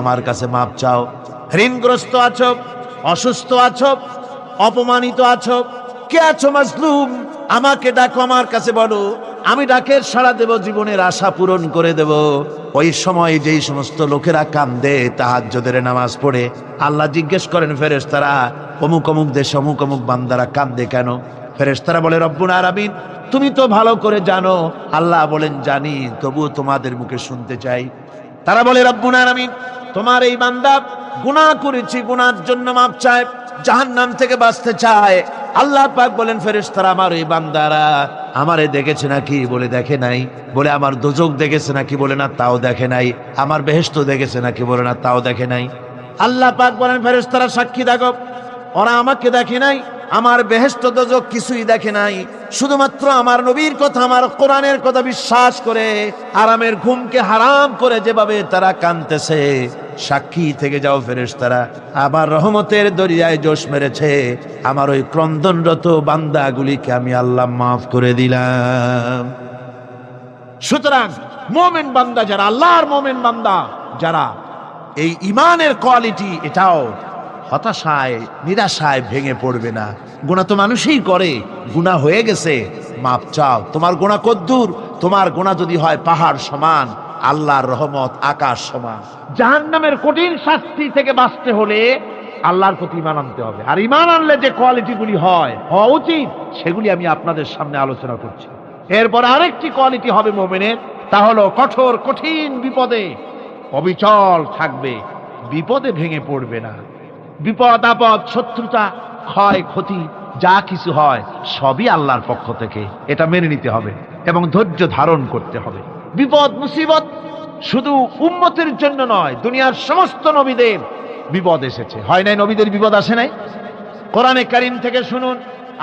আমার কাছে মাপ চাও। ঋণগ্রস্ত আছো, অসুস্থ আছো, অপমানিত আছো, কে আছো মাজলুম, আমাকে ডাকো, আমার কাছে বলো, আমি ডাকের সাড়া দেব, জীবনের আশা পূরণ করে দেব। ওই সময় যেই সমস্ত লোকেরা কান্দে তাহাজ্জুদের নামাজ পড়ে, আল্লাহ জিজ্ঞেস করেন ফেরেশতারা, অমুক অমুক দেশে অমুক অমুক বান্দারা কান্দে কেন? ফেরেশতারা বলে, রব্বুল আলামিন তুমি তো ভালো করে জানো। আল্লাহ বলেন, জানি, তবুও তোমাদের মুখে শুনতে চাই। তারা বলে, রব্বুল আলামিন তোমার এই বান্দা গুনাহ করেছি, গুনার জন্য মাপ চায়, জাহান্নাম থেকে বাঁচতে চায়। আল্লাহ পাক বলেন, ফেরেশতারা আমার এই বান্দারা আমারে দেখেছে নাকি? বলে দেখে নাই। বলে আমার দোজখ দেখেছে নাকি? বলে না, তাও দেখে নাই। আমার বেহেশত দেখেছে নাকি? বলে না, তাও দেখে নাই। আল্লাহ পাক বলেন, ফেরেশতারা সাক্ষী দেখো, ওরা আমাকে দেখে নাই, আমার বেহেশত দোজখ কিছুই দেখে নাই, শুধুমাত্র আমার নবীর কথা, আমার কোরআনের কথা বিশ্বাস করে আরামের ঘুমকে হারাম করে যেভাবে তারা কাঁদতেছে, সাক্ষী থেকে যাও ফেরেশতারা, আমার রহমতের দরিয়ায় জোশ মেরেছে, আমার ওই ক্রন্দনরত বান্দাগুলিকে আমি আল্লাহ মাফ করে দিলাম। সুতরাং মুমিন বান্দা যারা, আল্লাহর মুমিন বান্দা যারা, এই ইমানের কোয়ালিটি, এটাও হতাশায় নিরাশায় ভেঙে পড়বে না। গুনাহ তো মানুষই করে, গুনাহ হয়ে গেছে, মাপ চাও। তোমার গুনাহ কদ্দুর? তোমার গুনাহ যদি হয় পাহাড় সমান, আল্লাহর রহমত আকাশ সমান। জাহান্নামের কঠিন শাস্তি থেকে বাঁচতে হলে আল্লাহর প্রতি ঈমান আনতে হবে। আর ঈমান আনলে যে কোয়ালিটিগুলি হওয়া উচিত, সেগুলি আমি আপনাদের সামনে আলোচনা করছি। এরপর আরেকটি কোয়ালিটি হবে মুমিনের, তা হলো কঠোর কঠিন বিপদে অবিচল থাকবে, বিপদে ভেঙে পড়বে না। বিপদ আপদ, শত্রুতা, ক্ষয় ক্ষতি যা কিছু হয় সবই আল্লাহর পক্ষ থেকে, এটা মেনে নিতে হবে এবং ধৈর্য ধারণ করতে হবে। বিপদ মুসিবত শুধু উম্মতের জন্য নয়, দুনিয়ার সমস্ত নবীদের বিপদ এসেছে, হয় নাই? নবীদের বিপদ আসে নাই? কোরআনে কারীম থেকে শুনুন,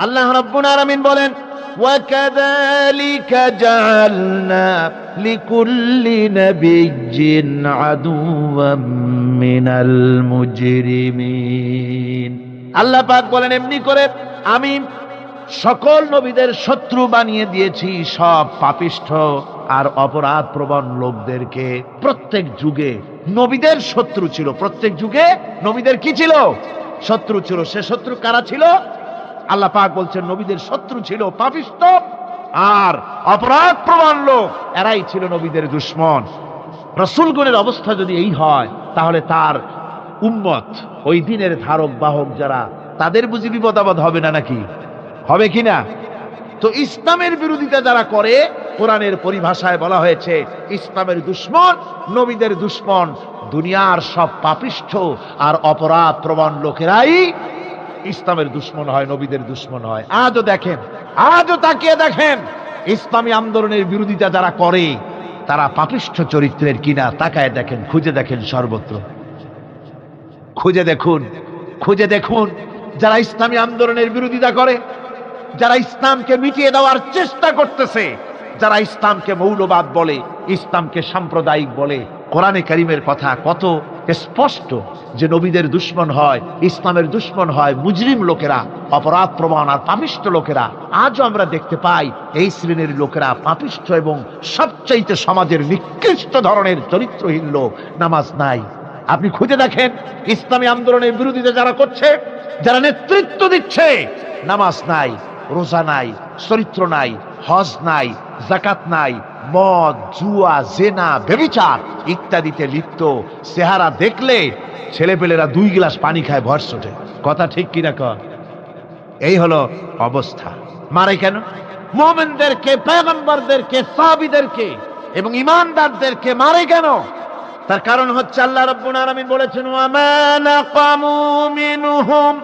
আল্লাহ রাব্বুল আলামিন বলেন, وَكَذَلِكَ جَعَلْنَا لِكُلِّ نَبِيٍّ عَدُوًّا مِّنَ الْمُجْرِمِينَ। আল্লাহ পাক বলেন, এমনি করে আমি সকল নবীদের শত্রু বানিয়ে দিয়েছি সব পাপিষ্ঠ আর অপরাধ প্রবণ লোকদেরকে। প্রত্যেক যুগে নবীদের শত্রু ছিল, প্রত্যেক যুগে নবীদের কি ছিল? শত্রু ছিল। সে শত্রু কারা ছিল? আল্লাহ পাক বলছেন, নবীদের শত্রু ছিল পাপিষ্ঠ আর অপরাধ প্রবণ লোক, এরাই ছিল নবীদের দুশমন। রাসূলগণের অবস্থা যদি এই হয়, তাহলে তার উম্মত, ওই দিনের ধারক বাহক যারা, তাদের বুঝি বিপদ আপদ হবে না? নাকি হবে কিনা? তো ইসলামের বিরোধিতা যারা করে, কোরআনের পরিভাষায় বলা হয়েছে ইসলামের দুশমন, নবীদের দুশমন। দুনিয়ার সব পাপিষ্ঠ আর অপরাধ প্রবণ লোকেরাই ইসলামের দুশমন হয়, নবীদের দুশমন হয়। আজও দেখেন, আজও তাকিয়ে দেখেন, ইসলামী আন্দোলনের বিরোধিতা যারা করে, তারা পাপিষ্ঠ চরিত্রের কিনা তাকায় দেখেন, খুঁজে দেখেন, সর্বত্র খুঁজে দেখুন, খুঁজে দেখুন। যারা ইসলামী আন্দোলনের বিরোধিতা করে, যারা ইসলামকে মিটিয়ে দেওয়ার চেষ্টা করতেছে, যারা ইসলামকে মৌলবাদ বলে, ইসলামকে সাম্প্রদায়িক বলে, কোরআনে কারীমের কথা কত স্পষ্ট যে নবীদের দুশমন হয়, ইসলামের দুশমন হয় মুজরিম লোকেরা, অপরাধ প্রবণ আর পাপিষ্ঠ লোকেরা। আজও আমরা দেখতে পাই এই শ্রেণীর লোকেরা পাপিষ্ঠ এবং সবচাইতে সমাজের নিকৃষ্ট ধরনের চরিত্রহীন লোক। নামাজ নাই। আপনি খুঁজে দেখেন, ইসলামী আন্দোলনের বিরোধিতা যারা করছে, যারা নেতৃত্ব দিচ্ছে, নামাজ নাই, রোজা নাই, চরিত্র নাই, হজ নাই, যাকাত নাই, মদ, জুয়া, জেনা, ব্যভিচার ইত্যাদিতে লিপ্ত। চেহারা দেখলে ছেলেপেলেরা 2 গ্লাস পানি খায় ভরসটে। কথা ঠিক কিনা কর? এই হলো অবস্থা। মারে কেন? মুমিনদেরকে, পয়গম্বরদেরকে, সাহাবীদেরকে এবং ঈমানদারদেরকে মারে কেন? তার কারণ হচ্ছে আল্লাহ রাব্বুল আলামিন বলেছেন, ওয়া মা নাকামু মিনহুম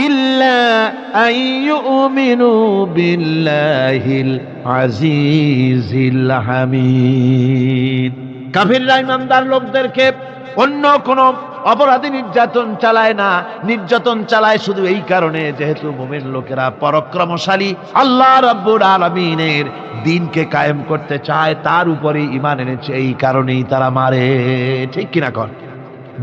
ইল্লা আন ইউমিনু বিল্লাহিল আজিজিল হামিদ। কাফিররা ঈমানদার লোকদেরকে অন্য কোন অপরাধী নির্যাতন চালায় না, নির্যাতন চালায় শুধু এই কারণে, যেহেতু মুমিন লোকেরা পরাক্রমশালী, আল্লাহ রাব্বুল আলামিনের দ্বীনকে কায়েম করতে চায়, তার উপরে ঈমান এনেছে, এই কারণেই তারা মারে। ঠিক কিনা কর?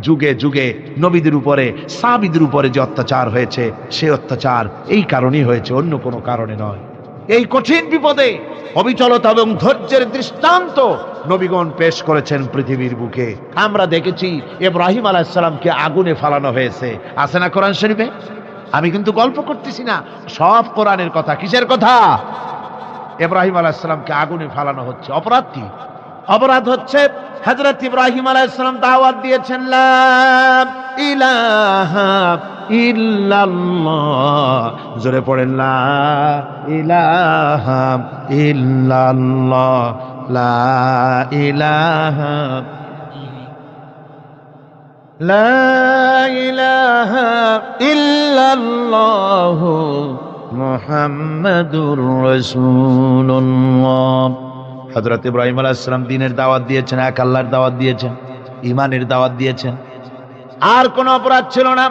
যুগে যুগে নবীদের উপরে, সাহাবীদের উপরে যে অত্যাচার হয়েছে, সেই অত্যাচার এই কারণেই হয়েছে, অন্য কোনো কারণে নয়। এই কঠিন বিপদে অবিচলতা এবং ধৈর্যের দৃষ্টান্ত নবীগণ পেশ করেছেন পৃথিবীর বুকে। আমরা দেখেছি ইব্রাহিম আলাইহিস সালামকে আগুনে ফালানো হয়েছে, আছে না কোরআন শরীফে? আমি কিন্তু গল্প করতেছি না, সব কোরআনের কথা। কিসের কথা? ইব্রাহিম আলাইহিস সালামকে আগুনে ফালানো হচ্ছে। অপরাধ কি? অপরাধ হচ্ছে হযরত ইব্রাহিম আলাইহিস সালাম দাওয়াত দিয়েছেন লা ইলাহা ইল্লাল্লাহ। জোরে পড়েন লা ইলাহা ইল্লাল্লাহ, লা ইলাহা লা ইলাহা ইল্লাল্লাহ মুহাম্মাদুর রাসূলুল্লাহ। হযরত ইব্রাহিম আলাইহিস সালাম দ্বীনের দাওয়াত দিয়েছেন, এক আল্লাহর দাওয়াত দিয়েছেন, ঈমানের দাওয়াত দিয়েছেন। আর কোনো অপরাধ ছিল না।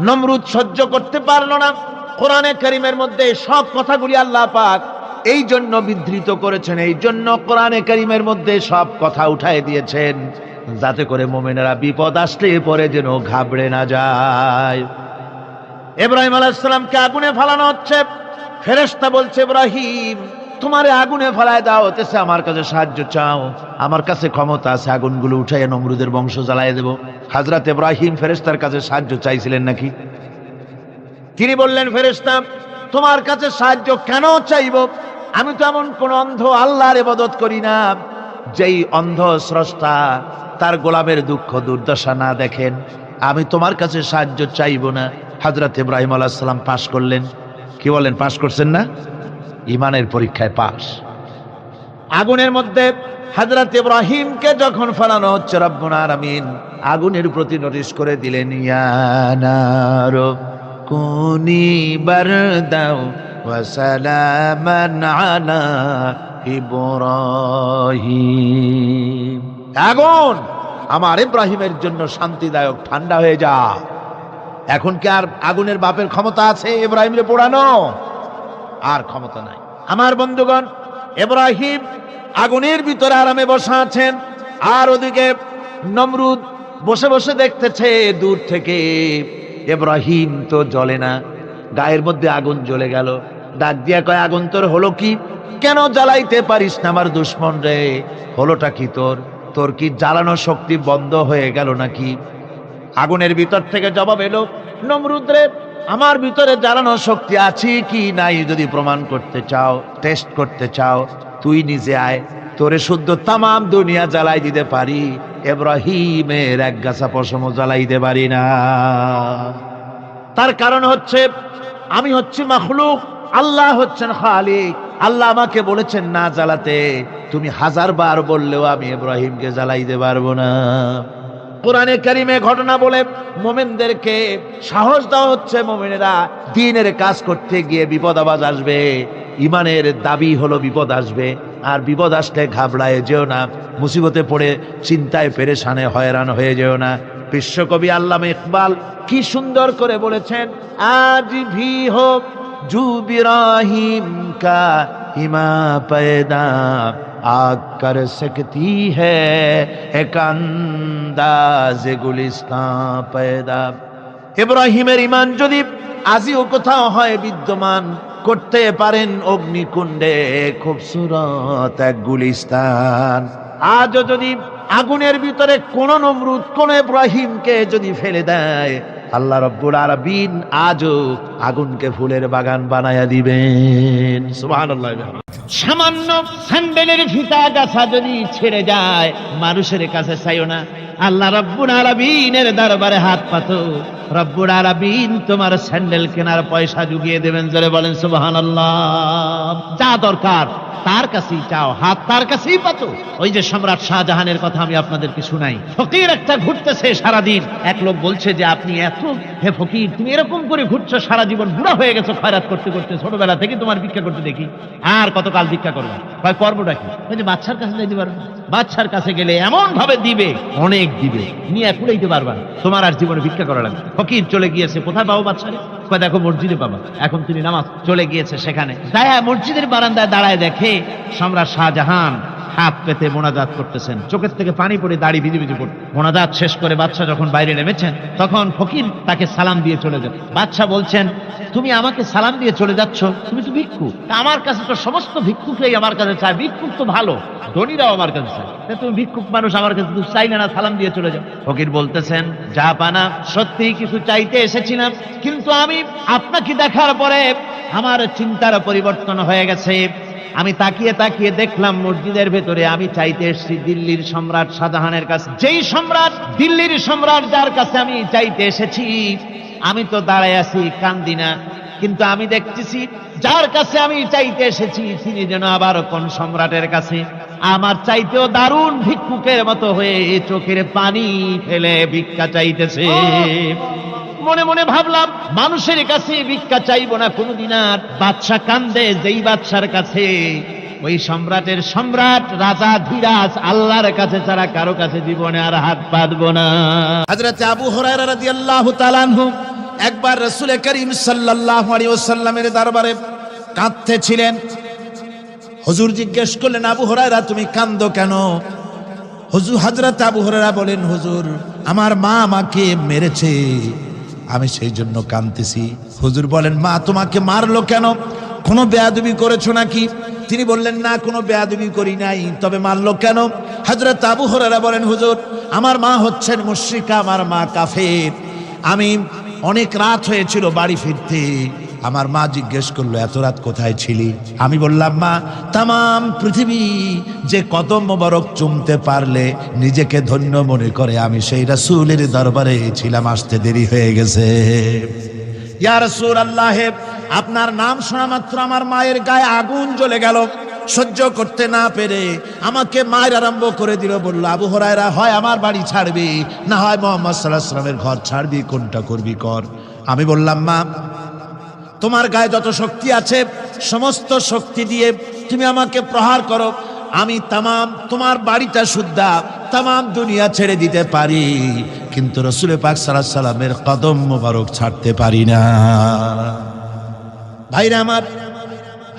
নমরুদ সহ্য করতে পারল না। কোরআনে কারীমের মধ্যে সব কথাগুলি আল্লাহ পাক এই জন্য বিধৃত করেছেন, এই জন্য কোরআনে কারীমের মধ্যে সব কথা উঠায় দিয়েছেন, যাতে করে মুমিনেরা বিপদ আসলে পরে যেন ঘাবড়ে না যায়। ইব্রাহিম আলাইহিস সালামকে আগুনে ফালানো হচ্ছে। ফেরেশতা বলছে, ইব্রাহিম তোমারে আগুনে ফালায় দেওয়া হতেছে, আমার কাছে সাহায্য চাও, আমার কাছে ক্ষমতা আছে, আগুনগুলো উঠাইয়া নমরুদের বংশ জ্বালায় দেব। হযরত ইব্রাহিম ফেরেশতার কাছে সাহায্য চাইছিলেন নাকি? তিনি বললেন, ফেরেশতা তোমার কাছে সাহায্য কেন চাইব? আমি তো এমন কোন অন্ধ আল্লাহর ইবাদত করি না যেই অন্ধ স্রষ্টা তার গোলামের দুঃখ দুর্দশা না দেখেন। আমি তোমার কাছে সাহায্য চাইব না। হযরত ইব্রাহিম আলাইহিস সালাম পাশ করলেন। কি বলেন, পাশ করছেন না? ঈমানের পরীক্ষায় পাশ। আগুনের মধ্যে হযরত ইব্রাহিমকে যখন ফেলানো হচ্ছে, রব্বুল আলামিন আগুনের প্রতি নোটিশ করে দিলেন, ইয়া নারু কুনি বারদাও ওয়া সালামান আলা ইব্রাহিম। আগুন আমার ইব্রাহিমের জন্য শান্তিদায়ক, ঠান্ডা হয়ে যা। এখন কি আর আগুনের বাপের ক্ষমতা আছে ইব্রাহিমকে পোড়ানো? আর ক্ষমতা নাই। আমার বন্ধুগণ, ইব্রাহিম আগুনের ভিতরে আরামে বসা আছেন, আর ওদিকে নমরুদ বসে বসে দেখতেছে দূর থেকে। ইব্রাহিম তো জ্বলে না, গায়ের মধ্যে আগুন জ্বলে গেল। ডাক দিয়া কয়, আগুন তোর হলো কি? কেন জ্বালাইতে পারিস না আমার দুশ্মন রে? হলোটা কি তোর? তোর কি জ্বালানো শক্তি বন্ধ হয়ে গেল নাকি? আগুনের ভিতর থেকে জবাব এলো, নমরুদ রে, আমার ভিতরে জ্বালানো শক্তি আছে কি নাই যদি প্রমাণ করতে চাও, টেস্ট করতে চাও, তুই নিজে আয়, তোরে শুদ্ধ তামাম দুনিয়া জ্বালাই দিতে পারি, ইব্রাহিমের এক গাছা পশমও জ্বালাই দিতে পারি না। তার কারণ হচ্ছে আমি হচ্ছি মাখলুক, আল্লাহ হচ্ছেন খালিক। আল্লাহ আমাকে বলেছেন না জ্বালাতে, তুমি 1000 বার বললেও আমি ইব্রাহিমকে জ্বালাই দিতে পারবো না। কোরআনে কারিমে ঘটনা বলে মুমিনদেরকে সাহস দেওয়া হচ্ছে, মুমিনেরা দ্বীনের কাজ করতে গিয়ে বিপদ আবাজ আসবে, ঈমানের দাবি হলো বিপদ আসবে, আর বিপদ আসলে ঘাবড়ায় যেও না, মুসিবতে পড়ে চিন্তায় পেরেশানে হয়রান হয়ে যেও না। বিশ্বকবি আল্লামা ইকবাল কি সুন্দর করে বলেছেন, আজ ভি হোক জু ইব্রাহিম কা ইমা पैदा आग कर सकती है एक अंदाज गुलिस्तां पैदा। ইব্রাহিমের ঈমান যদি আজিও কোথাও হয় বিদ্যমান, করতে পারেন অগ্নিকুণ্ডে খুবসুরত এক গুলিস্তান। আজও যদি আগুনের ভিতরে কোন নমরুদ কোন ইব্রাহিমকে যদি ফেলে দেয়, আল্লাহ রাব্বুল আলামিন আজও আগুনকে ফুলের বাগান বানায়া দিবেন। সুবহানাল্লাহ। সামান্য স্যান্ডেলের ফিতা গাছা যদি ছেড়ে যায়, মানুষের কাছে চাইও না, আল্লাহ রাব্বুল আলামিনের দরবারে হাত পাতো, রব্বুল আলামিন তোমার স্যান্ডেল কেনার পয়সা জুগিয়ে দেবেন। জোরে বলেন সুবহানাল্লাহ। যা দরকার তার কাছেই চাও, হাত তার কাছেই পাতো। ওই যে সম্রাট শাহজাহানের কথা আমি আপনাদেরকে শুনাই। ফকির একটা ঘুরতেছে সারাদিন, এক লোক বলছে যে আপনি এত, হে ফকির তুমি এরকম করে ঘুরছো সারা জীবন, বুড়া হয়ে গেছো খয়রাত করতে করতে, ছোটবেলা থেকে তোমার ভিক্ষা করতে দেখি, আর কতকাল ভিক্ষা করবে? কয় করবোটা কি? ওই যে বাচ্চার কাছে যাইতে পারবে, বাচ্চার কাছে গেলে এমন ভাবে দিবে, অনেক দিবে, নিয়ে কুড়াইতে পারবা, তোমার আর জীবনে ভিক্ষা করা লাগবে। ফকির চলে গিয়েছে, কোথায় পাবো বাচ্চারে? কয় দেখো মসজিদে পাবা। এখন তিনি নামাজ চলে গিয়েছে সেখানে, যায় মসজিদের বারান্দায় দাঁড়ায় দেখে সম্রাট শাহজাহান হাত পেতে মোনাজাত করতেছেন, চোখের থেকে পানি পড়ে দাড়ি ভিজে ভিজে পড়ে। মোনাজাত শেষ করে বাদশা যখন বাইরে নেমেছেন, তখন ফকির তাকে সালাম দিয়ে চলে যান। বাদশা বলছেন, তুমি আমাকে সালাম দিয়ে চলে যাচ্ছ, তুমি তো ভিক্ষুক। আমার কাছে তো সমস্ত ভিক্ষুকই আমার কাছে চায়, ভিক্ষুক তো ভালো, ধনীরাও আমার কাছে চায়, তুমি ভিক্ষুক মানুষ আমার কাছে তুমি চাইলে না, সালাম দিয়ে চলে যাও। ফকির বলতেছেন, যা পানা সত্যি কিছু চাইতে এসেছিলাম, কিন্তু আমি আপনাকে দেখার পরে আমার চিন্তার পরিবর্তন হয়ে গেছে। আমি তাকিয়ে তাকিয়ে দেখলাম মসজিদের ভেতরে আমি চাইতে এসেছি দিল্লির সম্রাট শাহজাহানের কাছে। যেই সম্রাট, দিল্লির সম্রাট যার কাছে আমি চাইতে এসেছি, আমি তো দাঁড়ায় আছি, কান্দি না, কিন্তু আমি দেখতেছি যার কাছে আমি চাইতে এসেছি তিনি যেন আবার কোন সম্রাটের কাছে আমার চাইতেও দারুণ ভিক্ষুকের মতো হয়ে চোখের পানি ফেলে ভিক্ষা চাইতেছে। মনে মনে ভাবলাম, মানুষের কাছে ভিক্ষা চাইবো না কোনদিন আর। বাদশা কান্দে, যেই বাদশার কাছে ওই সম্রাটের সম্রাট রাজা ধীরাজ আল্লাহর কাছে ছাড়া কারো কাছে জীবনে আর হাত পাতবো না। হযরত আবু হুরায়রা রাদিয়াল্লাহু তাআলা আনহু একবার রাসূল করিম সাল্লাল্লাহু আলাইহি ওয়াসাল্লামের দরবারে কাঁদতেছিলেন। হুজুর জিজ্ঞেস করলেন, আবু হুরায়রা তুমি কাঁদো কেন? হযরত আবু হুরায়রা বলেন, হুজুর আমার মা আমাকে মেরেছে, আমি সেই জন্য কাঁদতেছি। হুজুর বলেন, মা তোমাকে মারলো কেন? কোনো বেয়াদবি করেছো নাকি? তিনি বললেন, না কোনো বেয়াদবি করি নাই, তবে মারলো কেন? হযরত আবু হুরায়রা বলেন, হুজুর আমার মা হচ্ছেন মুশরিকা, আমার মা কাফের। আমি অনেক রাত হয়েছিল বাড়ি ফিরতে, আমার মা জিজ্ঞেস করলো এত রাত কোথায় ছিলি? আমি বললাম, মা তাম পৃথিবী যে কদম মোবারক চুমতে পারলে নিজেকে ধন্য মনে করে, আমি সেই রাসূলের দরবারে ছিলাম, আসতে দেরি হয়ে গেছে। ইয়া রাসূলুল্লাহ, আপনার নাম শোনা মাত্র আমার মায়ের গায়ে আগুন জ্বলে গেল। সহ্য করতে না পেরে আমাকে মায়ের আরম্ভ করে দিল। বলল, আবু হুরায়রা হয় আমার বাড়ি ছাড়বি, না হয় মুহাম্মদ সাল্লাল্লাহু আলাইহি ওয়াসাল্লামের ঘর ছাড়বি, কোনটা করবি কর। আমি বললাম, মা তোমার গায়ে যত শক্তি আছে সমস্ত শক্তি দিয়ে তুমি আমাকে প্রহার করো, আমি তামাম তোমার বাড়িটা সুদ্ধা তামাম দুনিয়া ছেড়ে দিতে পারি, কিন্তু রাসূল পাক সাল্লাল্লাহু আলাইহি ওয়াসাল্লামের কদম মোবারক ছাড়তে পারি না। ভাইরা আমার,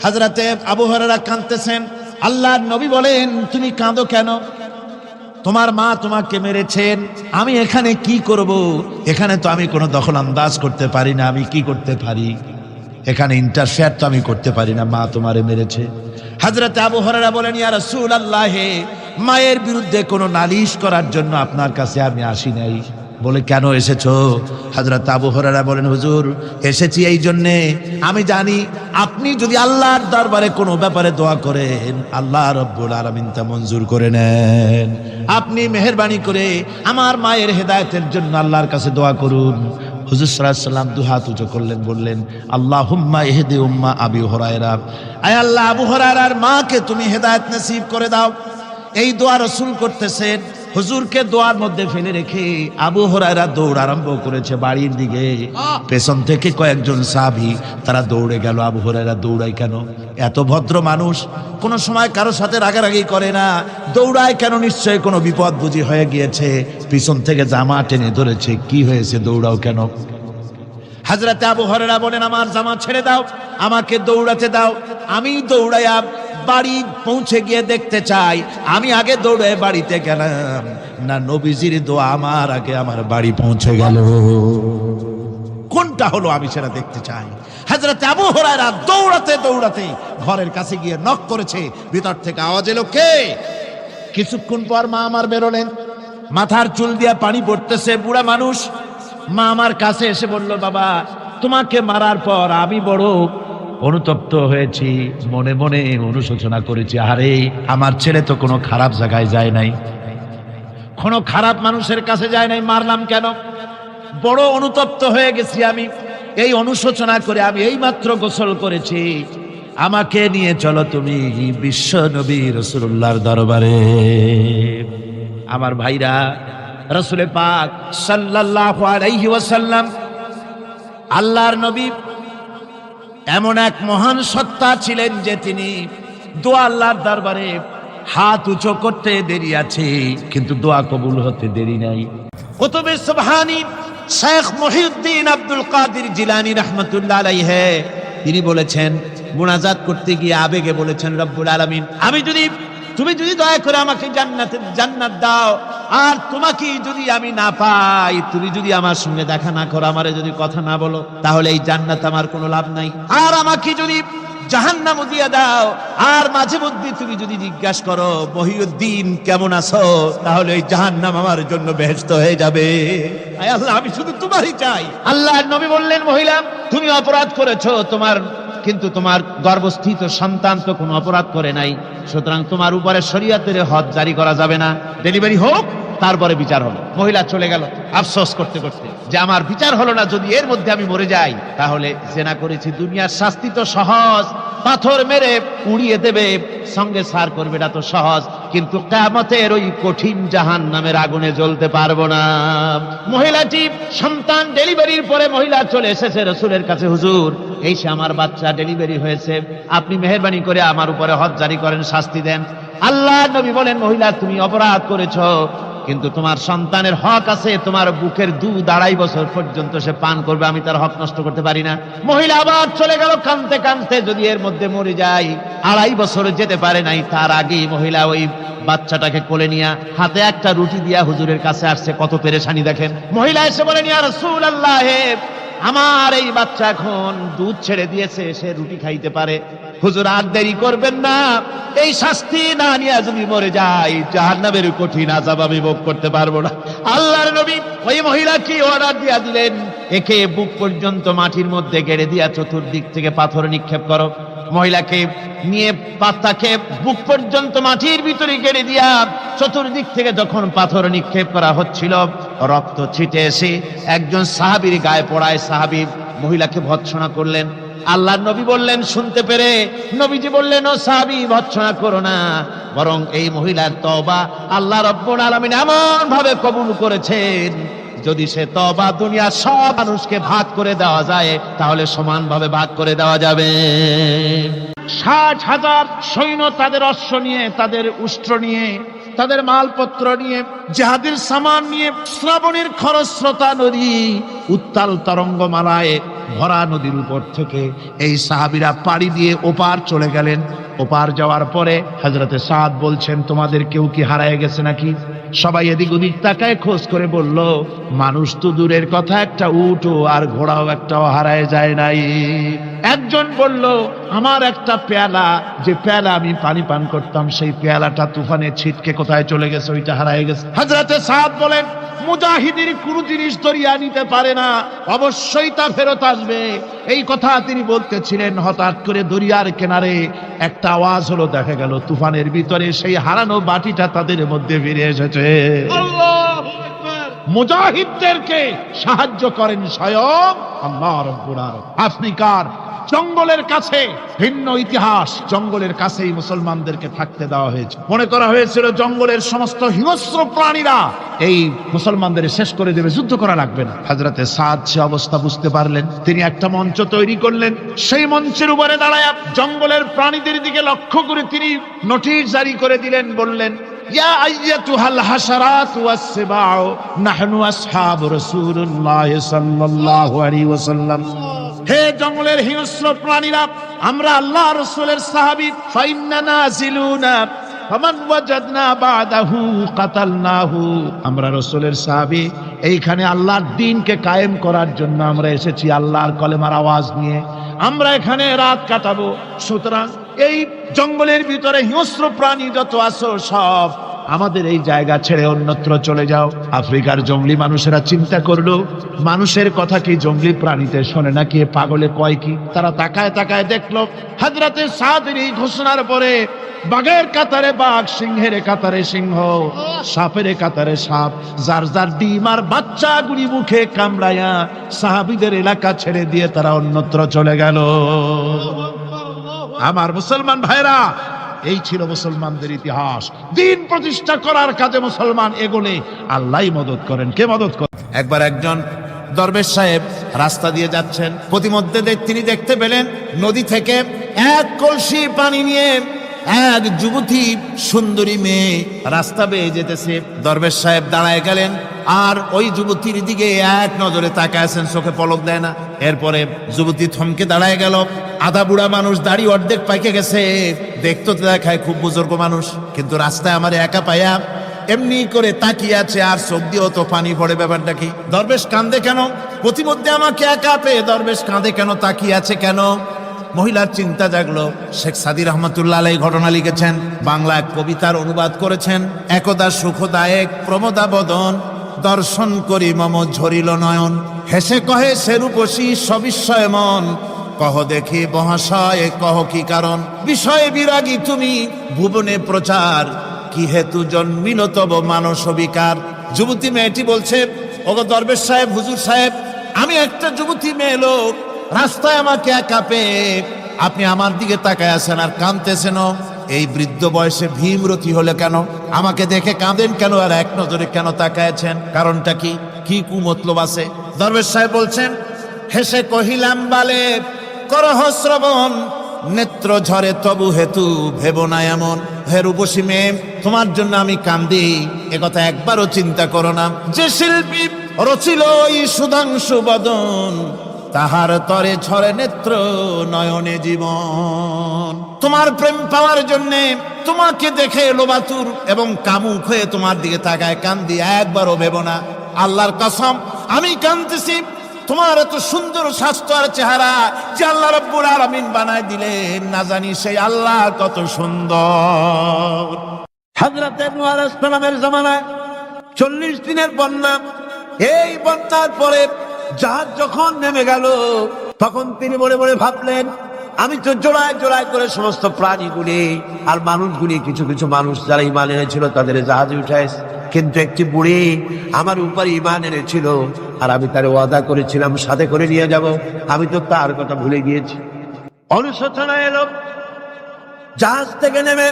হযরতে আবু হুরায়রা কাঁদতেছেন। আল্লাহর নবী বলেন, তুমি কাঁদো কেন? তোমার মা তোমাকে মেরেছেন, আমি এখানে কি করব? এখানে তো আমি কোনো দখল আন্দাজ করতে পারি না, আমি কি করতে পারি? এখানে ইন্টারফেয়ার তো আমি করতে পারি না, মা তোমারে মেরেছে। হযরত আবু হুরায়রা বলেন, ইয়া রাসূলুল্লাহ, মায়ের বিরুদ্ধে কোনো নালিশ করার জন্য আপনার কাছে আমি আসি নাই। বলে, কেন এসেছো? হযরত আবু হুরায়রা বলেন, হুজুর এসেছি এই জন্যে, আমি জানি আপনি যদি আল্লাহর দরবারে কোনো ব্যাপারে দোয়া করেন, আল্লাহ রাব্বুল আলামিন তা মঞ্জুর করে নেন। আপনি মেহেরবানি করে আমার মায়ের হেদায়েতের জন্য আল্লাহর কাছে দোয়া করুন। হুজুর সাল্লাল্লাহু আলাইহি ওয়াসাল্লাম দু হাত উঁচু করলেন, বললেন, আল্লাহুম্মা ইহদি উম্মা আবি হুরায়রা, আয় আল্লাহ আবু হুরায়রার মাকে তুমি হেদায়েত নসিব করে দাও। এই দোয়া রাসূল করতেছেন। হুজুরকে দোয়ার মধ্যে ফেলে রেখে আবু হুরায়রা দৌড় আরম্ভ করেছে বাড়ির দিকে। পেছন থেকে কয়েকজন সাহাবী তারা দৌড়ে গেল। আবু হুরায়রা দৌড়ায় কেন? এত ভদ্র মানুষ, কোনো সময় কারোর সাথে রাগারাগি করে না, দৌড়ায় কেন? নিশ্চয়ই কোনো বিপদ বুঝি হয়ে গিয়েছে, পিছন থেকে জামা টেনে ধরেছে, কি হয়েছে, দৌড়াও কেন? হযরত আবু হুরায়রা বলেন, আমার জামা ছেড়ে দাও, আমাকে দৌড়াতে দাও, আমি দৌড়াইয়া বাড়ি পৌঁছে গিয়ে দেখতে চাই আমি আগে দৌড়ে বাড়িতে গেলাম না নবীজির দোয়া আমার আগে আমার বাড়ি পৌঁছে গেল, কোনটা হলো আমি সেটা দেখতে চাই। হযরত আবু হুরায়রা দৌড়াতে দৌড়াতে ঘরের কাছে গিয়ে নক করেছে। ভিতর থেকে আওয়াজ এলো, কে? কিছুক্ষণ পর মা আমার বেরোলেন, মাথার চুল দিয়ে পানি পড়তেছে, বুড়া মানুষ। মা আমার কাছে এসে বলল, বাবা তোমাকে মারার পর আমি বড় অনুতপ্ত হয়েছি, মনে মনে অনুশোচনা করেছি, আরে আমার ছেলে তো কোনো খারাপ জায়গায় যায় নাই, কোনো খারাপ মানুষের কাছে যায় নাই, মারলাম কেন? বড় অনুতপ্ত হয়ে গেছি আমি। এই অনুশোচনা করে আমি এই মাত্র গোসল করেছি, আমাকে নিয়ে চলো তুমি বিশ্ব নবী রাসূলুল্লাহর দরবারে। আমার ভাইরা, রাসূল পাক সাল্লাল্লাহু আলাইহি ওয়াসাল্লাম আল্লাহর নবী এমন এক মহান সত্তা ছিলেন যে তিনি দোয়া আল্লাহর দরবারে হাত উঁচু করতে দেরি আছে, কিন্তু দোয়া কবুল হতে দেরি নাই। কুতুবে সুবহানী শেখ মুহিউদ্দিন আব্দুল কাদের জিলানী রাহমাতুল্লাহ আলাইহি তিনি বলেছেন, মুনাজাত করতে গিয়ে আবেগে বলেছেন, রব্বুল আলামিন আমি যদি তুমি যদি দয়া করে আমাকে জান্নাত দাও, আর তোমাকে যদি আমি না পাই, তুমি যদি আমার সঙ্গে দেখা না করো, আমারে যদি কথা না বলো, তাহলে এই জান্নাত আমার কোনো লাভ নাই। আর আমাকে যদি জাহান্নাম দিয়ে দাও, আর মাঝে মধ্যে তুমি যদি জিজ্ঞাসা করো মহিউদ্দিন কেমন আছো, তাহলে এই জাহান্নাম আমার জন্য বেহেশত হয়ে যাবে। আয় আল্লাহ, আমি শুধু তোমারই চাই। আল্লাহর নবী বললেন, মহিলা তুমি অপরাধ করেছো, কিন্তু তোমার গর্ভস্থিত সন্তান তো কোনো অপরাধ করে নাই, সুতরাং তোমার উপরে শরীয়তের হদ জারি করা যাবে না, ডেলিভারি হোক, তারপরে বিচার হবে। মহিলা চলে গেল আফসোস করতে করতে যে আমার বিচার হলো না, যদি এর মধ্যে আমি মরে যাই তাহলে জেনা করেছি, দুনিয়ার শাস্তি তো সহজ, পাথর মেরে উড়িয়ে দেবে, সঙ্গে সার করবে, এটা তো সহজ, কিন্তু কিয়ামতের ওই কঠিন জাহান্নামের আগুনে জ্বলতে পারবো না। মহিলাটি সন্তান ডেলিভারির পরে মহিলা চলে এসেছে রাসূলের কাছে, হুজুর এই সে আমার বাচ্চা ডেলিভারি হয়েছে, আপনি মেহেরবানি করে আমার উপরে হদ জারি করেন, শাস্তি দেন। আল্লাহ নবী বলেন, মহিলা তুমি অপরাধ করেছো, কিন্তু তোমার সন্তানের হক আছে, তোমার বুকের দুধ 2.5 বছর পর্যন্ত সে পান করবে, আমি তার হক নষ্ট করতে পারি না। মহিলা আবার চলে গেল কাঁদতে কাঁদতে, যদি এর মধ্যে মরে যায়, 2.5 বছর যেতে পারে নাই, তার আগেই মহিলা ওই বাচ্চাটাকে কোলে নিয়ে হাতে একটা রুটি দিয়া হুজুরের কাছে আসছে। কত পেরেশানি দেখেন। মহিলা এসে বলেন, ইয়া রাসূলুল্লাহ, আমার এই বাচ্চা এখন দুধ ছেড়ে দিয়েছে, সে রুটি খাইতে পারে, হুজুর আর দেরি করবেন না, এই শাস্তি না নিয়ে যদি মরে যাই, জাহান্নামের কঠিন আযাব আমি ভোগ করতে পারবো না। আল্লাহর নবী ওই মহিলাকে অর্ডার দিয়া দিলেন, একে বুক পর্যন্ত মাটির মধ্যে গেড়ে দিয়া চতুর্দিক থেকে পাথর নিক্ষেপ করো। মহিলাকে নিয়ে তাকে বুক পর্যন্ত মাটির ভিতরে গেড়ে দিয়া চতুর্দিক থেকে যখন পাথর নিক্ষেপ করা হচ্ছিল, রক্ত ছিটে এসে একজন সাহাবীর গায়ে পড়ায়, সাহাবী মহিলাকে ভৎসনা করলেন। আল্লাহর নবী বললেন শুনতে পেরে, নবীজি বললেন, ও সাহাবী ভৎসনা করো না, বরং এই মহিলার তওবা আল্লাহ রাব্বুল আলামিন এমন ভাবে কবুল করেছেন, যদি সে তওবা দুনিয়ার সব মানুষকে ভাগ করে দেওয়া যায়, তাহলে সমানভাবে ভাগ করে দেওয়া যাবে। 60,000 সৈন্য তাদের অশ্ব নিয়ে, তাদের উষ্ট্র নিয়ে, তাদের মালপত্র নিয়ে, জিহাদের সামান নিয়ে শ্রাবণের খরস্রোতা নদী, উত্তাল তরঙ্গমালায় ভরা নদীর উপর থেকে এই সাহাবীরা পাড়ি দিয়ে ওপার চলে গেলেন। ওপার যাওয়ার পরে হযরতে সাদ বলছেন, তোমাদের কেউ কি হারায় গেছে নাকি? সবাই এদিক ওদিক তাকায় খোঁজ করে বলল, মানুষ তো দূরের কথা, একটা উট আর ঘোড়াও একটাও হারায় যায় নাই। একজন বলল, আমার একটা পেয়ালা, যে পেয়ালা আমি পানি পান করতাম, সেই পেয়ালাটা তুফানে ছিটকে কোথায় চলে গেছে, ওইটা হারায় গেছে। হযরতে সাদ বলেন, মুজাহিদের কোনো জিনিস দরিয়া নিতে পারে না, অবশ্যই তা ফেরত আসবে। এই কথা তিনি বলতেছিলেন, হঠাৎ করে দরিয়ার কিনারে একটা আওয়াজ হলো, দেখা গেল তুফানের ভিতরে সেই হারানো বাটিটা তাদের মধ্যে ফিরে এসেছে। আল্লাহু আকবার। মুজাহিদদেরকে সাহায্য করেন স্বয়ং আল্লাহ রাব্বুল আলামিন। আফ্রিকার জঙ্গলের কাছে ভিন্ন ইতিহাস, জঙ্গলের কাছেই মুসলমানদেরকে থাকতে দেওয়া হয়েছে। মনে করা হয়েছিল জঙ্গলের সমস্ত হিংস্র প্রাণীরা এই মুসলমানদের শেষ করে দেবে, যুদ্ধ করা লাগবে না। হযরতে সাদ সে অবস্থা বুঝতে পারলেন, তিনি একটা মঞ্চ তৈরি করলেন। সেই মঞ্চের উপরে দাঁড়ায় জঙ্গলের প্রাণীদের দিকে লক্ষ্য করে তিনি নোটিশ জারি করে দিলেন, বললেন, ইয়া আইয়াতুহাল হাশারাত ওয়াস সিবাউ নাহনু আসহাবু রাসূলুল্লাহ সাল্লাল্লাহু আলাইহি ওয়াসাল্লাম। হে জঙ্গলের হিংস্র প্রাণীরা, আমরা আল্লাহ রাসূলের সাহাবী, ফাইন্না নাজিলুনা ফামান ওয়াজাদনা বাদাহু কাতালনাহু। আমরা রাসূলের সাহাবী, এইখানে আল্লাহর দ্বীনকে কায়েম করার জন্য আমরা এসেছি, আল্লাহর কলেমার আওয়াজ নিয়ে আমরা এখানে রাত কাটাবো। সুতরাং এই জঙ্গলের ভিতরে হিংস্র প্রাণী যত আছো, সব আমাদের এই জায়গা ছেড়ে অন্যত্র চলে যাও। আফ্রিকার জঙ্গলি মানুষেরা চিন্তা করলো, মানুষের কথা কি জঙ্গলি প্রাণীতে শোনে নাকি, পাগলে কয় কি? তারা তাকায় তাকায় দেখলো, হযরতে সাদের এই ঘোষণার পরে বাঘের কাতারে বাঘ, সিংহের কাতারে সিংহ, সাপের কাতারে সাপ, যার যার ডিম আর বাচ্চাগুলি মুখে কামড়ায়া সাহাবীদের এলাকা ছেড়ে দিয়ে তারা অন্যত্র চলে গেল। আমার মুসলমান ভাইরা, এই ছিল মুসলমানদের ইতিহাস। দ্বীন প্রতিষ্ঠা করার কাজে মুসলমান এগোলে আল্লাহই মদত করেন। কে মদত করেন? একবার একজন দরবেশ সাহেব রাস্তা দিয়ে যাচ্ছেন, প্রতিমধ্যে তিনি দেখতে পেলেন নদী থেকে এক কলসি পানি নিয়ে এক যুবতী সুন্দরী মেয়ে রাস্তা বেয়ে যেতেছে। দরবেশ সাহেব দাঁড়ায় গেলেন আর ওই যুবতীর দিকে এক নজরে তাকায় আছেন, চোখে পলক দেয় না। এরপরে যুবতী থমকে দাঁড়ায় গেল। আধা বুড়া মানুষ, দাড়ি অর্ধেক পাইকে গেছে, দেখতো তো দেখায় খুব বুজুর্গ মানুষ, কিন্তু রাস্তায় আমার একা পাইয়া এমনি করে তাকিয়ে আছে, আর চোখ দিয়েও তো পানি পড়ে। ব্যাপারটা কি? দরবেশ কান্দে কেন? প্রতিমধ্যে আমাকে একা পেয়ে দরবেশ কাঁদে কেন, তাকিয়ে আছে কেন? মহিলার চিন্তা জাগলো। শেখ সাদি রহমতুল্লাহ আলাইহি ঘটনা লিখেছেন, বাংলা এক কবিতার অনুবাদ করেছেন। একদা সুখদায়ক প্রমোদা বদন, দর্শন করি মম ঝরিল নয়ন। হেসে কহে সে রূপসী সবিস্ময় মন, কহ দেখি মহাশয় কহ কি কারণ। বিষয়ে বিরাগী তুমি ভুবনে প্রচার, কি হেতু জন্মিল তব মানস বিকার। যুবতী মেয়েটি বলছে, ওগো দরবেশ সাহেব, হুজুর সাহেব, আমি একটা যুবতী মেয়ে লোক, রাস্তায় আমাকে একা পেয়ে আপনি আমার দিকে তাকায় আছেন আর কাঁদতেছেন। এই বৃদ্ধ বয়সে ভীমরতি হলে কেন? আমাকে দেখে কাঁদেন কেন আর এক নজরে কেন তাকায়ছেন? কারণটা কি? কি কুমতলব আছে? দরবেশ সাহেব বলছেন, হেসে কহিলাম বালে করহ শ্রবণ, নেত্র ঝরে তবু হেতু ভেব না এমন। হে রূপসী মেয়ে, তোমার জন্য আমি কান্দি, একথা একবারও চিন্তা করো না। যে শিল্পী রচিল এই সুধাংশু বদন, তাহার তরে ঝরে নেত্র নয়নে জীবন। তোমার প্রেম পাওয়ার জন্যে তোমাকে দেখে লোবাতুর এবং কামুক হয়ে তোমার দিকে তাকায় কান্দি, একবারও ভেব না। আল্লাহর কসম আমি কাঁদতেছি, তোমার এত সুন্দর স্বাস্থ্য আর চেহারা যে আল্লাহ রাব্বুল আলামিন বানায় দিলেন, না জানি সেই আল্লাহ কত সুন্দর। হযরত নূহ আলাইহিস সালামের জামানায় 40 দিনের বন্যা। এই বন্যার পরে জাহাজ যখন নেমে গেল, তখন তিনি মনে মনে ভাবলেন, আমি তো জোড়ায় জোড়ায় করে সমস্ত প্রাণীগুলি আর মানুষগুলি, কিছু কিছু মানুষ যারা ঈমান এনেছিল তাদের জাহাজে উঠাইছে, কিন্তু একটি বুড়ি আমার উপরে ঈমান এনেছিল আর আমি তার ওয়াদা করেছিলাম সাথে করে নিয়ে যাব, আমি তো তার কথা ভুলে গিয়েছি। অনুশোচনা এলো। জাহাজ থেকে নেমে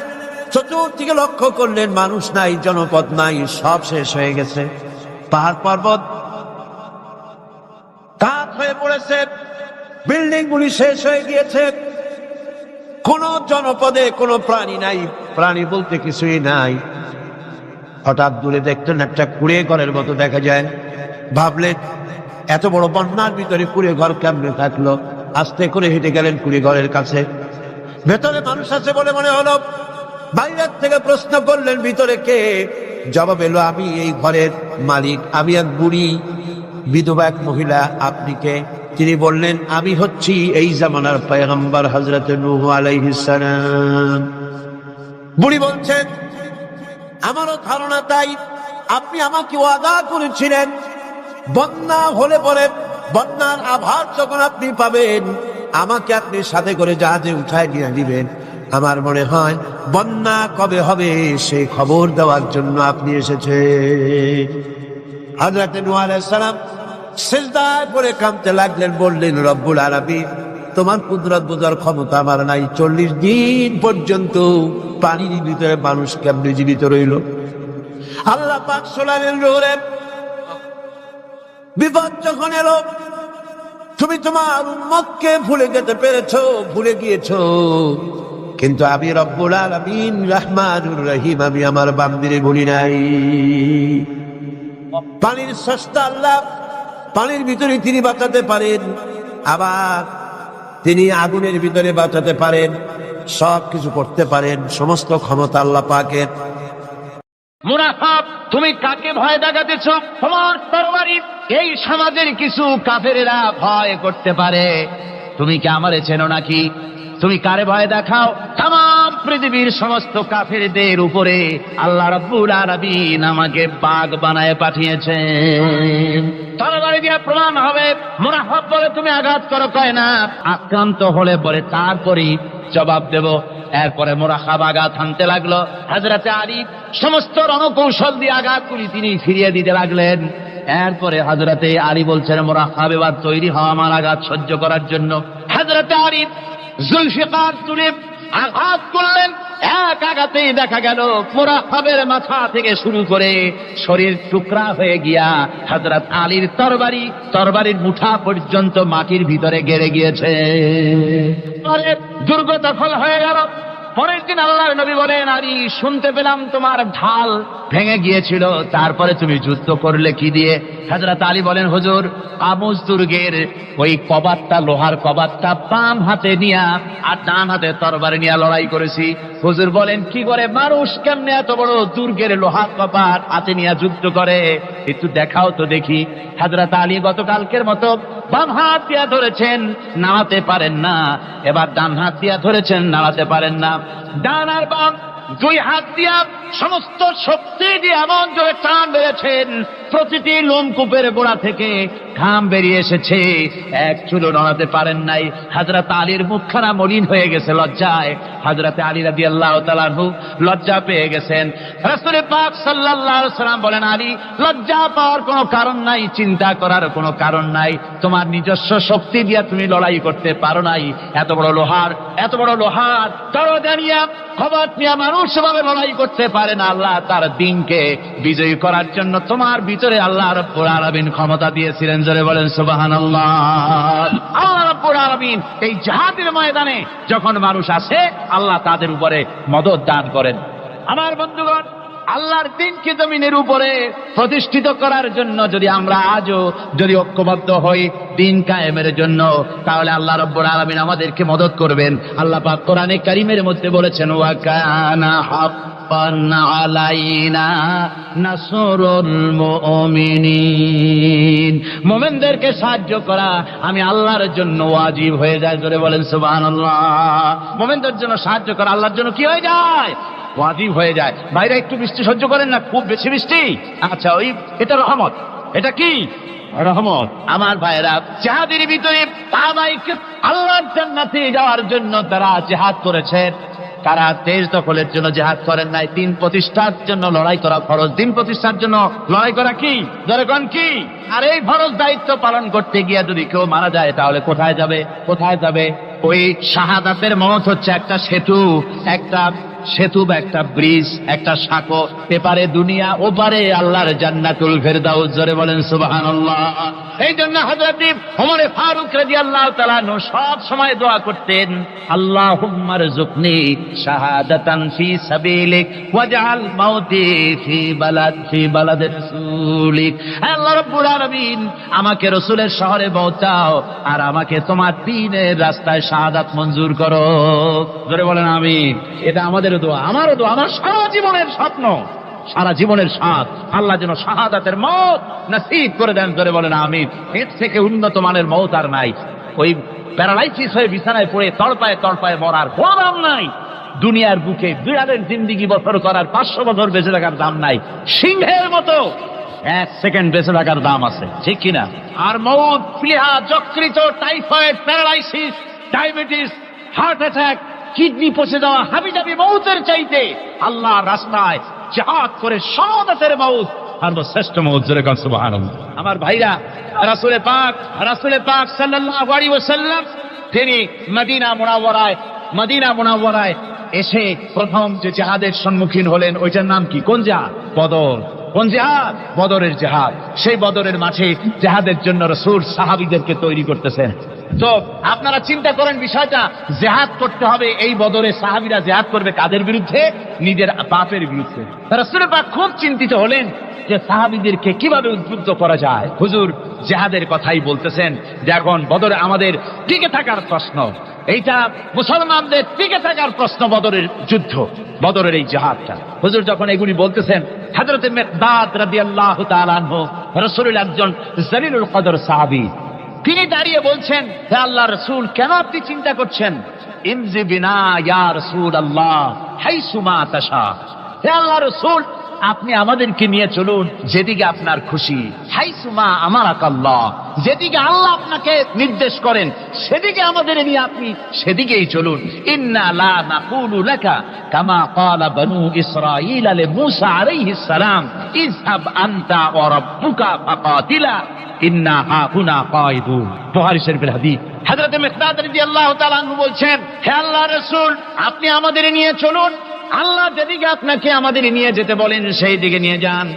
চতুর্দিকে লক্ষ্য করলেন, মানুষ নাই, জনপদ নাই, সব শেষ হয়ে গেছে। পাহাড় পর্বত কাঠ হয়ে পড়েছে, বিল্ডিং গুলি শেষ হয়ে গিয়েছে, কোন জনপদে কোনো প্রাণী নাই, প্রাণী বলতে কিছুই নাই। হঠাৎ দূরে দেখতেন একটা কুড়ে ঘরের মতো দেখা যায়। ভাবলেন, এত বড় বন্যার ভিতরে কুড়ে ঘর কেমনে থাকলো? আস্তে করে হেঁটে গেলেন কুড়ে ঘরের কাছে। ভেতরে মানুষ আছে বলে মনে হলো। বাইরের থেকে প্রশ্ন করলেন, ভিতরে কে? জবাব এলো, আমি এই ঘরের মালিক, আমি এক বুড়ি বিধবা এক মহিলা। আপনি কে? তিনি বললেন, আমি হচ্ছি এই জামানার পয়গম্বর হযরত নূহ আলাইহিস সালাম। বুড়ি বলছেন, আমারও ধারণা তাই। আপনি আমাকে ওয়াদা করেছিলেন বন্যা হলে পরে, বন্যার আভার যখন আপনি পাবেন, আমাকে আপনি সাথে করে জাহাজে উঠায় নিয়ে দিবেন। আমার মনে হয় বন্যা কবে হবে সেই খবর দেওয়ার জন্য আপনি এসেছেন। হযরত নূহ আলাইহিস সালাম সিজদায় পড়ে কাঁদতে লাগলেন, বললেন, রব্বুল আলামিন, তোমার কুদরত বোঝার ক্ষমতা আমার নাই। 40 দিন পর্যন্ত পানির ভিতরে মানুষ কেমনে জীবিত রইল? আল্লাহ পাক শোনালেন, রোরে বিপদ যখন এলো, তুমি তোমার উম্মতকে ভুলে যেতে পেরেছো, ভুলে গিয়েছো, কিন্তু আমি রব্বুল আলামিন রহমানুর রহিম, আমি আমার বান্দিরে ভুলি নাই। পানির স্রষ্টা আল্লাহ, পানির ভিতরে তিনি বাঁচাতে পারেন, আবার তিনি আগুনের ভিতরে বাঁচাতে পারেন, সব কিছু করতে পারেন, সমস্ত ক্ষমতা আল্লাহ পাকের। মুনাফাব, তুমি কাকে ভয় দেখাতেছ? তোমার তরবারি এই সমাজের কিছু কাফেরেরা ভয় করতে পারে, তুমি কি আমারে চেনো নাকি? তুমি কারে ভয় দেখাও? তাম পৃথিবীর সমস্ত কাফেরদের উপরে আল্লাহ রাব্বুল আলামিন আমাকে বাঘ বানায় পাঠিয়েছেন। তরবারি দিয়ে প্রমাণ হবে। মুনাফাব বলে, তুমি আঘাত করো, কয় না, আক্রান্ত হলে পরে তারপরই জবাব দেব। এরপরে মুরাখাব আঘাত হানতে লাগলো। হযরতে আলী সমস্ত রণকৌশল দিয়ে আঘাতগুলি তিনি ফিরিয়ে দিতে লাগলেন। এরপরে হযরতে আলী বলছেন, মুরাখাব এবার তৈরি হও আমার আঘাত সহ্য করার জন্য। হযরতে আলী জুলফিকার তুলে আঘাত করলেন। এক আঘাতেই দেখা গেল মুরাখাবের মাথা থেকে শুরু করে শরীর টুকরা হয়ে গিয়া হযরত আলীর তরবারির মুঠা পর্যন্ত মাটির ভিতরে গেড়ে গিয়েছে। দুর্গ দখল হয়ে গেল। পরের দিন আল্লাহর নবী বলেন, আলী শুনতে পেলাম তোমার ঢাল ভেঙে গিয়েছিল, তারপরে তুমি যুদ্ধ করলে কি দিয়ে? হযরত আলী বলেন, হুজুর কামুজ দুর্গের ওই কবাতটা, লোহার কবাতটা বাম হাতে নিয়া আর ডান হাতে তরবারি নিয়ে লড়াই করেছি। হুজুর বলেন, কি করে মানুষ কেমনে এত বড় দুর্গের লোহার কবাত হাতে নিয়ে যুদ্ধ করে, একটু দেখাও তো দেখি। হযরত আলী গতকালকের মতো বাম হাত দিয়া ধরেছেন, নাড়াতে পারেন না, এবার ডান হাত দিয়া ধরেছেন, নাড়াতে পারেন না। ডান আর বাম দুই হাত দিয়া সমস্ত শক্তি দিয়ে এমন জোরে টান বেড়েছেন, প্রতিটি লোমকূপের গোড়া থেকে ঘাম বেরিয়ে এসেছে, এক চুলো নড়াতে পারেন নাই। হযরত আলীর মুখখানা মলিন হয়ে গেছে লজ্জায়। হযরত আলী রাদিয়াল্লাহু তাআলা আনহু লজ্জা পেয়ে গেছেন। রাসূল পাক সাল্লাল্লাহু আলাইহি ওয়াসাল্লাম বলেন, আলী লজ্জা পাওয়ার কোনো কারণ নাই, চিন্তা করার কোনো কারণ নাই, তোমার নিজস্ব শক্তি দিয়া তুমি লড়াই করতে পারো নাই। এত বড় লোহার দরজা নিয়ে, কবাত নিয়ে মানুষ ভাবে লড়াই করতে পারে না। আল্লাহ তার দ্বীনকে বিজয়ী করার জন্য তোমার ভিতরে আল্লাহ রাব্বুল আলামিন ক্ষমতা দিয়েছিলেন। জোরে বলেন সুবহানাল্লাহ। আল্লাহ রাব্বুল আলামিন এই জিহাদের ময়দানে যখন মানুষ আসে, আল্লাহ তাদের উপরে মদদ দান করেন। আমার বন্ধুগণ, আল্লাহর দ্বীনকে জমিনের উপরে প্রতিষ্ঠিত করার জন্য যদি আমরা আজও যদি ঐক্যবদ্ধ হই দ্বীন কায়েমের জন্য, তাহলে আল্লাহ রাব্বুল আলামিন আমাদেরকে মদদ করবেন। আল্লাহ পাক কোরআনে কারীমের মধ্যে বলেছেন, ওয়া কানা হাক্কান আলাইনা নাসরুল মুমিনিন, মুমিনদেরকে সাহায্য করা আমি আল্লাহর জন্য ওয়াজিব হয়ে যায়। জোরে বলেন সুবহানাল্লাহ। মুমিনদের জন্য সাহায্য করা আল্লাহর জন্য কি হয়ে যায়? ওয়াজিব হয়ে যায়। ভাইরা একটু বৃষ্টি সহ্য করেন না, খুব বেশি বৃষ্টি। আচ্ছা, ওই এটা রহমত। এটা কি রহমত? আমার ভাইরা, জিহাদের ভিতরে আল্লাহর জান্নাতে যাওয়ার জন্য তারা জিহাদ করেছেন। তারা দেশ দখলের জন্য জিহাদ করেন নাই, দিন প্রতিষ্ঠার জন্য লড়াই করা ফরজ। দিন প্রতিষ্ঠার জন্য লড়াই করা কি? যেরকম কি? আর এই ফরজ দায়িত্ব পালন করতে গিয়ে যদি কেউ মারা যায়, তাহলে কোথায় যাবে? কোথায় যাবে? ওই শাহাদাতের মত হচ্ছে একটা সেতু, একটা সেতু বা একটা ব্রিজ, একটা সাঁকো, এপারে দুনিয়া, ওপারে আল্লাহর জান্নাতুল ফেরদাউস। জোরে বলেন সুবহানাল্লাহ। এই জন্য হযরত ওমর ফারুক রাদিয়াল্লাহু তাআলা আনহু সব সময় দোয়া করতেন, আল্লাহুম্মা রযুকনি শাহাদাতান ফি সাবিলিক ওয়াজআল মাউতি ফি বালাদি রাসূলিক। আল্লাহ রাব্বুল আলামিন, আমাকে রাসূলের শহরে পৌঁছাও আর আমাকে তোমার দ্বীনের রাস্তায় শাহাদাত মঞ্জুর করো। জোরে বলেন আমিন। এটা আমাদের দোয়া, আমারও দোয়া, আমার সারা জীবনের স্বপ্ন, সারা জীবনের স্বাদ, আল্লাহ যেন শাহাদাতের মওত নসিব করে দেন। জোরে বলেন আমিন। এর থেকে উন্নত মানের মওত আর নাই। ওই প্যারালাইসিস হয়ে বিছানায় পড়ে তড়পায় তড়পায় মরার কোনো দাম নাই। দুনিয়ার বুকে বিড়ালের জিন্দিগি বছর করার 500 বছর বেঁচে থাকার দাম নাই। সিংহের মতো 1 সেকেন্ড বেঁচে থাকার দাম আছে, ঠিক কিনা? আর মওত, প্লীহা, যকৃত, typhoid, paralysis, diabetes, heart attack, kidney পচে যাওয়া, হাবিজাবি মৌতের চাইতে আল্লাহর রাস্তায় জিহাদ করে শাহাদাতের মৌত সর্বশ্রেষ্ঠ মৌত। জোরে বলেন সুবহানাল্লাহ। আমার ভাইরা, রাসূল পাক সাল্লাল্লাহু আলাইহি ওয়াসাল্লাম তিনি মদিনা মুনাওয়ারায় এসে প্রথম যে জিহাদের সম্মুখীন হলেন, ওইটার নাম কি? কোন জিহাদ? বদর। কোন জিহাদ? বদরের জিহাদ। সেই বদরের মাঠে জিহাদের জন্য রাসূল সাহাবীদেরকে তৈরি করতেছেন। তো আপনারা চিন্তা করেন বিষয়টা, জিহাদ করতে হবে। এই বদরে সাহাবীরা জিহাদ করবে কাদের বিরুদ্ধে? নিজের বাপের বিরুদ্ধে। রাসূল পাক খুব চিন্তিত হলেন যে সাহাবীদেরকে কিভাবে উদ্বুদ্ধ করা যায়। হুজুর জিহাদের কথাই বলতেছেন যে এখন বদরে আমাদের টিকে থাকার প্রশ্ন, এইটা মুসলমানদের টিকে থাকার প্রশ্ন, বদরের যুদ্ধ, বদরের এই জিহাদটা। হুজুর যখন এগুলি বলতেছেন, হযরত মিকদাদ রাদিয়াল্লাহু তাআলা আনহু, রাসূলের একজন জলিলুল কদর সাহাবী, তিনি দাঁড়িয়ে বলছেন, হে আল্লাহর রাসূল, কেন আপনি চিন্তা করছেন? ইমজি বিনা ইয়া রাসূলুল্লাহ হাইসুমা তাশা। হে আল্লাহর রাসূল, আপনি আমাদেরকে নিয়ে চলুন যেদিকে আপনার খুশি। হাইসুমা আমারাকাল্লাহ, যেদিকে আল্লাহ আপনাকে নির্দেশ করেন সেদিকে আমাদের নিয়ে আপনি সেদিকেই চলুন। ইন্না লা নাকুলু লাকা কামা ক্বালা বনু ইসরাঈল লিমূসা আলাইহিস সালাম, ইযহাব আনতা ওয়া রাব্বুকা ফাকাতিলা ইন্না হাহুনা কায়িদুন। বুখারী শরীফের হাদিস। হযরত মিকদাদ রাদিয়াল্লাহু তাআলা আনহু বলছেন, হে আল্লাহর রাসূল, আপনি আমাদের নিয়ে চলুন। আল্লাহ যেদিকে আপনাকে আমাদের নিয়ে যেতে বলেন সেই দিকে নিয়ে যান।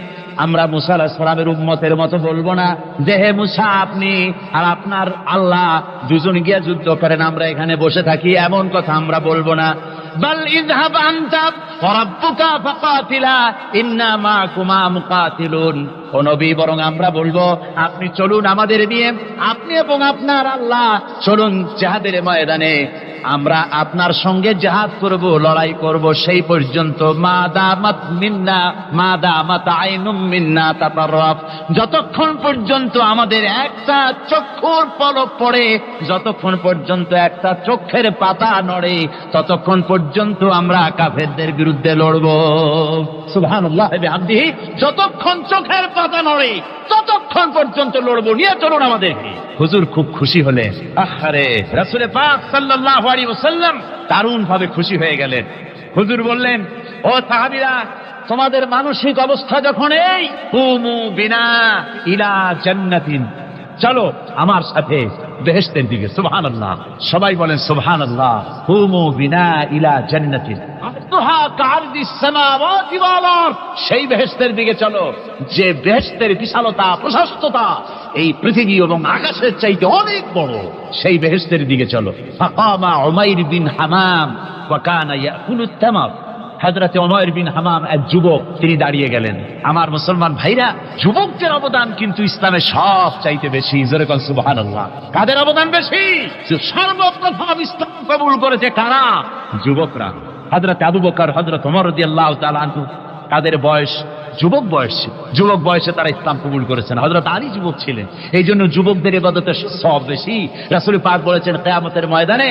আমরা মুসা আলাইহিস সালামের উম্মতের মতো বলবো না যে হে মুসা, আপনি আর আপনার আল্লাহ দুজন গিয়া যুদ্ধ করেন, আমরা এখানে বসে থাকি, এমন কথা আমরা বলবো না। বাল ইযহাব আনতা ওয়া রাব্বুকা ফাকাতিলা ইন্না মাআকুমা মুকাতিলুন। ও নবী, বরং আমরা বলবো আপনি চলুন আমাদের নিয়ে, আপনি এবং আপনার আল্লাহ চলুন জিহাদের ময়দানে, আমরা আপনার সঙ্গে জিহাদ করব, লড়াই করব সেই পর্যন্ত। মা দামাত মিন্না মা দামাত আইনুম মিন্না তাতাররাফ, যতক্ষণ পর্যন্ত আমাদের একটা চক্ষুর পলক পড়ে, যতক্ষণ পর্যন্ত একটা চোখের পাতা নড়ে, ততক্ষণ পর্যন্ত আমরা কাফেরদের বিরুদ্ধে লড়ব। সুবহানাল্লাহ ওয়া বিহামদিহি, যতক্ষণ চোখের পাতা নড়ে ততক্ষণ পর্যন্ত লড়বো, নিয়ে চলুন আমাদেরকে। হুজুর খুব খুশি হলেন। আহারে, রাসূল পাক সাল্লাল্লাহু আলাইহি ওয়াসাল্লাম দারুণ ভাবে খুশি হয়ে গেলেন। হুজুর বললেন, ও সাহাবীরা, তোমাদের মানসিক অবস্থা যখন এই, কুমু বিনা ইলা জান্নাতিন, চলো আমার সাথে বেহেশতের দিকে। সুবহানাল্লাহ, সবাই বলেন সুবহানাল্লাহ। কুমু বিনা ইলা জান্নাতিন আরদুহা কাআরদিস সামাওয়াতি ওয়াল আরদ, সেই বেহেশতের দিকে চলো যে বেহেশতের বিশালতা প্রশস্ততা এই পৃথিবী এবং আকাশের চাইতে অনেক বড়, সেই বেহেশতের দিকে চলো। ফাকামা উমাইর বিন হামাম ওয়া কানা ইয়াকুলুত তামার, হযরত উমাইর বিন হামাম এক যুবক, তিনি দাঁড়িয়ে গেলেন। আমার মুসলমান ভাইরা, যুবকদের অবদান কিন্তু ইসলামে সব চাইতে বেশি। জোরে বলেন সুবহানাল্লাহ। কাদের অবদান বেশি? সর্বপ্রথম ইসলাম কবুল করেছে কারা? যুবকরা। হযরত আবু বকর, হযরত ওমর রাদিয়াল্লাহু তাআলা আনহু, তাদের বয়স যুবক বয়স, যুবক বয়সে তারা ইসলাম কবুল করেছেন। হযরত আলী যুবক ছিলেন, এই জন্য যুবকদের ইবাদতের সওয়াব বেশি। রাসূল পাক বলেছেন, কিয়ামতের ময়দানে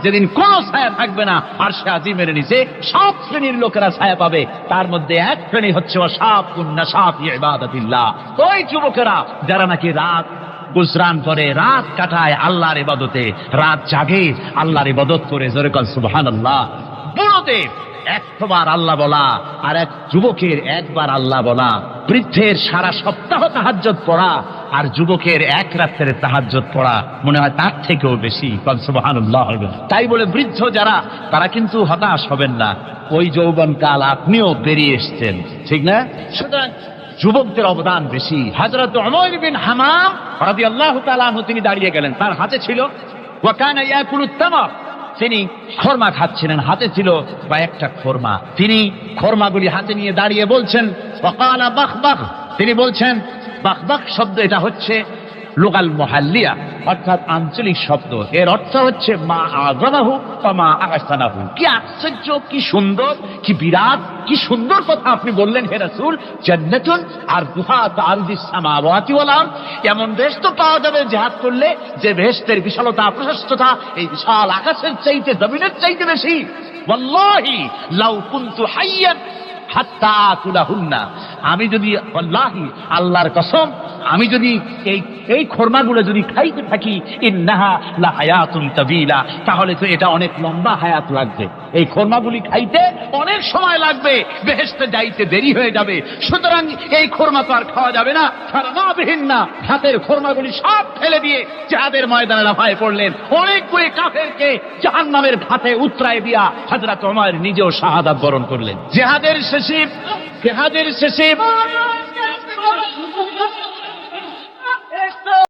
যেদিন কোনো ছায়া থাকবে না, আরশে আজিমের নিচে 7 শ্রেণীর লোকেরা ছায়া পাবে, তার মধ্যে এক শ্রেণী হচ্ছে ওয়াশাবুন নাশা ফি ইবাদাতিল্লাহ, ওই যুবকেরা যারা নাকি রাত গুজরান করে, রাত কাটায় আল্লাহর ইবাদতে, রাত জাগে আল্লাহর ইবাদত করে। জোরে বলেন সুবহানাল্লাহ। বুড়োদের একবার আল্লাহ বলা আর এক যুবকের একবার আল্লাহ বলা, বৃদ্ধের সারা সপ্তাহ তাহাজ্জুদ পড়া আর যুবকের এক রাত্রের তাহাজ্জুদ পড়া মনে হয় তার থেকেও বেশি। সুবহানাল্লাহ। তাই বলে বৃদ্ধ যারা, তারা কিন্তু হতাশ হবেন না, ওই যৌবনকাল আপনিও পেরিয়ে এসছেন, ঠিক না? সুতরাং যুবকদের অবদান বেশি। হযরত উমাইর বিন হামাম রাদিয়াল্লাহু তাআলা আনহু, তিনি দাঁড়িয়ে গেলেন, তার হাতে ছিল ওয়া কানা ইয়াকুলুত তামার, তিনি খরমা খাচ্ছিলেন, হাতে ছিল কয়েকটা খরমা, তিনি খরমাগুলি হাতে নিয়ে দাঁড়িয়ে বলছেন ওয়াকালা বাখবাখ, তিনি বলছেন, বাখবাখ শব্দ এটা হচ্ছে লুগাল মুহাল্লিয়া, অর্থাৎ আঞ্চলিক শব্দ। এর অর্থ হচ্ছে মা আযমাহু ওয়া মা আহসানাহু। কি আশ্চর্য, কি সুন্দর, কি বিরাট, কি সুন্দর কথা আপনি বললেন হে রাসূল। জান্নাতুন আরদুহা কাআরদিস সামাওয়াতি ওয়াল আরদ, এমন বেহেশত তো পাওয়া যাবে জিহাদ করলে যে বেহেশতের বিশালতা প্রশস্ততা এই বিশাল আকাশের চাইতে, জমিনের চাইতে বেশি। ওয়াল্লাহি লাউ কুনতু হাইয়ান হাত্তা আকুলাহুন্না, আমি যদি, ওয়াল্লাহি আল্লাহর কসম, আমি যদি এই খরমাগুলো যদি খাইতে থাকি, ইন্নাহা লা হায়াতুন তাবিলা, তাহলে তো এটা অনেক লম্বা হায়াত লাগবে। এই খরমাগুলি খাইতে অনেক সময় লাগবে, বেহেশতে যাইতে দেরি হয়ে যাবে। সুতরাং এই খরমা তো আর খাওয়া যাবে না। ফারামাবিহিন না, হাতের খরমাগুলি সব ফেলে দিয়ে জিহাদের ময়দানে লাফায় পড়লেন। অনেকগুলি কাফেরকে জাহান্নামের ঘাতে উতরায় দিয়া হযরত ওমর নিজেও শাহাদাত বরণ করলেন। জিহাদের শেষে